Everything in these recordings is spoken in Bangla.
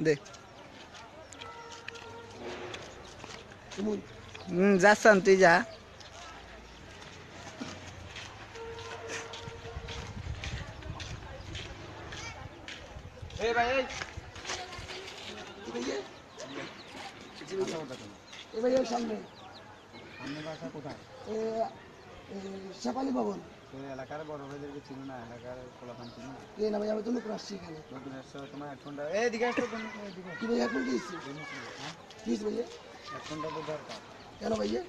দে যাচ্ছান তুই যা শেফালি ভবন এলাকার বড় ভাইদেরকে চিনি না, এলাকার কোলাপান চিনি না। কে না ভাই, আমি তো নতুন আসছি এখানে। নতুন এসছো, তোমার হেডফোনটা এইদিকে আসো তুমি। কি ভাই হেডফোন দিয়েছি? কি ভাইয়া? হেডফোনটা তো দরকার। কেন ভাইয়া?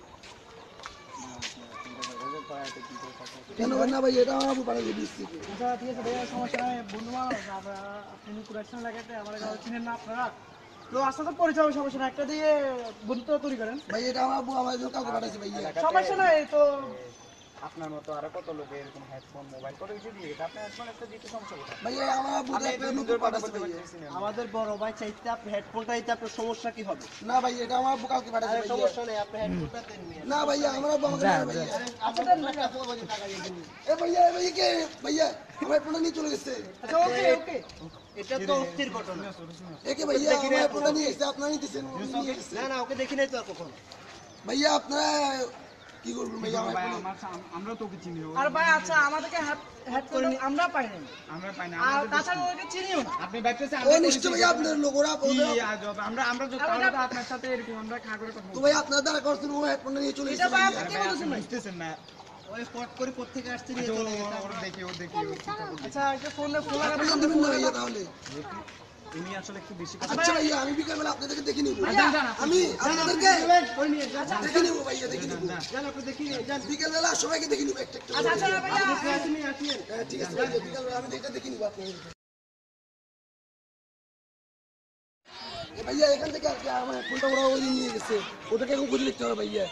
কেন না ভাই, এটা আমার আবু পাড়া দিচ্ছি। আচ্ছা ঠিক আছে ভাইয়া, সমস্যা নাই। বন্ধু মানুষ আপনি নতুন আসছেন লাগাতে, আমার চিনেন না আপনারা, তো আসতে তো পরিচয় হবে, সমস্যা না। একটা দিয়ে বন্ধুত্ব তৈরি করেন ভাই এটা আমার আবু আমার জন্য কাউকে পাঠাইছে ভাইয়া। সমস্যা নাই তো। আপনার মতো আরো কত লোকে এরকম হেডফোন মোবাইল কত কিছু দিয়ে গেছে, আপনার হেডফোন একটা দিতে সমস্যা কোথায়? ভাইয়া আমার আবু নতুন পাঠাইছে ভাইয়া। আমাদের বড় ভাই চাইতে আপনি হেডফোনটা দিতে আপনার সমস্যা কি হবে? না ভাই, এটা আমার আবু কাউকে পাঠাইছে ভাইয়া। সমস্যা নেই, আপনি হেডফোনটা দেন মিয়া। না ভাইয়া, আমার আবু আমাকে না ভাইয়া। আপনি দেন না, টাকা দিয়ে দিন। এ ভাইয়া, এ ভাইয়া কে? ভাইয়া আমার হেডফোনটা নিয়ে চলে গেছে। আচ্ছা ওকে ওকে, এটা তো অস্থির ঘটনা। একে ভাইয়া আমার হেডফোনটা নিয়ে গেছে, আপনারা নিতেছেন। না না, ওকে দেখি নাই তো কখন। ভাইয়া আপনারা কি করবেন ভাইয়া? আমার আমরা তো চিনি না। আর ভাই আচ্ছা, আমাদেরকে হেডফোন আমরা পাই না, আমরা পাই না। আর তাছাড়া ওকে চিনিও না। আপনি ভাবতেছেন ও নিশ্চয় ভাইয়া আপনার লোক, ওরা আমরা তো তাহলে তো আপনার সাথে এরকম আমরা খা করে কথা তো ভাই আপনারা দ্বারা করছেন, ও হেডফোনটা নিয়ে চলে এটা গেছে ভাই ভাইয়া। আপনি কি বলছেন ভাই? বুঝতেছেন না। ওই ফট করে কোত্থেকে আসছে নিয়ে চলে গেছে। ওর দেখি আচ্ছা একটা ফোন আপনি দেবেন না ভাইয়া তাহলে? উনি আসলে একটু বেশি আচ্ছা ভাইয়া, আমি বিকালবেলা আপনাদেরকে দেখে নিব। ভাইয়া, আমি আপনাদেরকে ওই নিয়ে আচ্ছা দেখে নিব ভাইয়া, দেখে নিব। জান আপনি দেখি যান। বিকালবেলা সবাইকে দেখে নিব একটা একটা করে। আচ্ছা আচ্ছা ভাইয়া আপনি আসেন। হ্যাঁ ঠিক আছে ভাইয়া, বিকালবেলা আমি এটা দেখে নিব আপনাদের। এ ভাইয়া এখান থেকে আর কি আমার ফোনটা ওরা ওই নিয়ে গেছে, ওটাকে এখন খুঁজে দেখতে হবে ভাইয়া।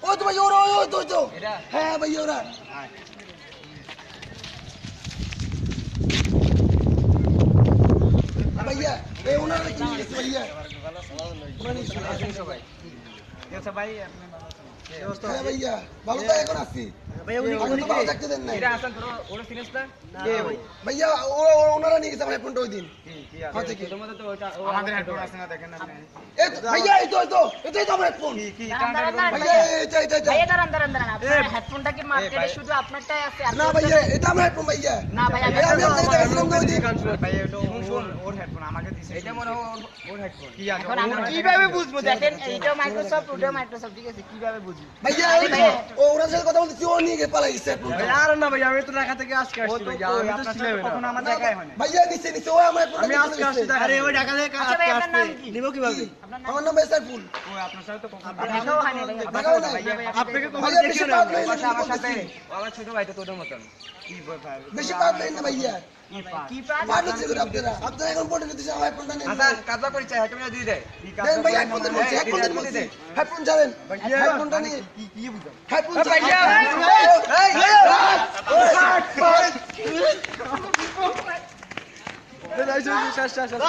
ও তো ভাইয়া ওরা, ওই তো, ওই তো। হ্যাঁ ভাইয়া ওরা। ভাইয়া এই ওনারা কি নিয়ে গেছে ভাইয়া? আচ্ছা ভাই আপনি ভালো আছেন? হ্যাঁ ভাইয়া, ভালো তো এখন আছি। ভাইয়া উনি আমি তো ভালো থাকতে দেন নাই। ওরা সিরিয়াস না? ভাইয়া ওনারা নিয়ে গেছে আমার ফোনটা ওই দিন। কি হ্যাঁ থেকে। আমাদের হেডফোন আছে না, দেখেন আপনি। এই তো ভাইয়া, এই তো এটাই তো আমার ফোন। কি ভাইয়া এটা ভাইয়া দাঁড়ান দাঁড়ান দাঁড়ান, আপনার হেডফোনটা কি মার্কেটে শুধু আপনারটাই আছে? না ভাইয়া, এটা আমার ফোন ভাইয়া। না ভাই, আমি আমি আপনাকে দেখাইছিলাম না ওই দিন। ভাই এটা ওর হেডফোন আমাকে দিছে। এটা মনে ওর হেডফোন। কি আছে? এখন আমি কিভাবে বুঝবো? দেখেন এইটা মাইক্রোসফট, ওটা মাইক্রোসফট, ঠিক আছে? কিভাবে বুঝবো? ভাইয়া ওরা সাথে কথা বলতেছি, ও নিয়ে গিয়ে পালাই গেছে ফোনটা। আর না ভাই, আমি তো ঢাকা থেকে আজকে আসছি ভাই, আমি তো ছিলাম না। কখনো আমার দেখাই হয় না। ভাইয়া নিচে ও আমার ফোনটা আমি আজকে আসছি। আরে ওই ঢাকা থেকে আচ্ছা ভাই, আপনার নাম কি? নিব কিভাবে? আমার নাম বেসার ফুল। ও আপনার সাথে তো কখনো দেখাও হয় না ভাইয়া। দেখাও নাই। আপনাকে কখন ভাইয়া দেখি বেশি না? পাপ নাই না, আমার সাথে আমার ছোট ভাই তো তোদের মতন। কি ব্যাপার? বেশি পাপ নাই না ভাইয়া। কি পান? পাপ হচ্ছে করে আপনারা এখন ফোনটা নিতেছেন, আমার ফোনটা নেন। আচ্ছা কাজা করি চাই হেডফোন দিয়ে দে। দেন ভাই, হেডফোন দেন বলছি, হেডফোন দেন বলছি। হেডফোন চালেন, হেডফোনটা নিয়ে কি বুঝাম? হেডফোন ভাইয়া। শেষ শেষ শেষ।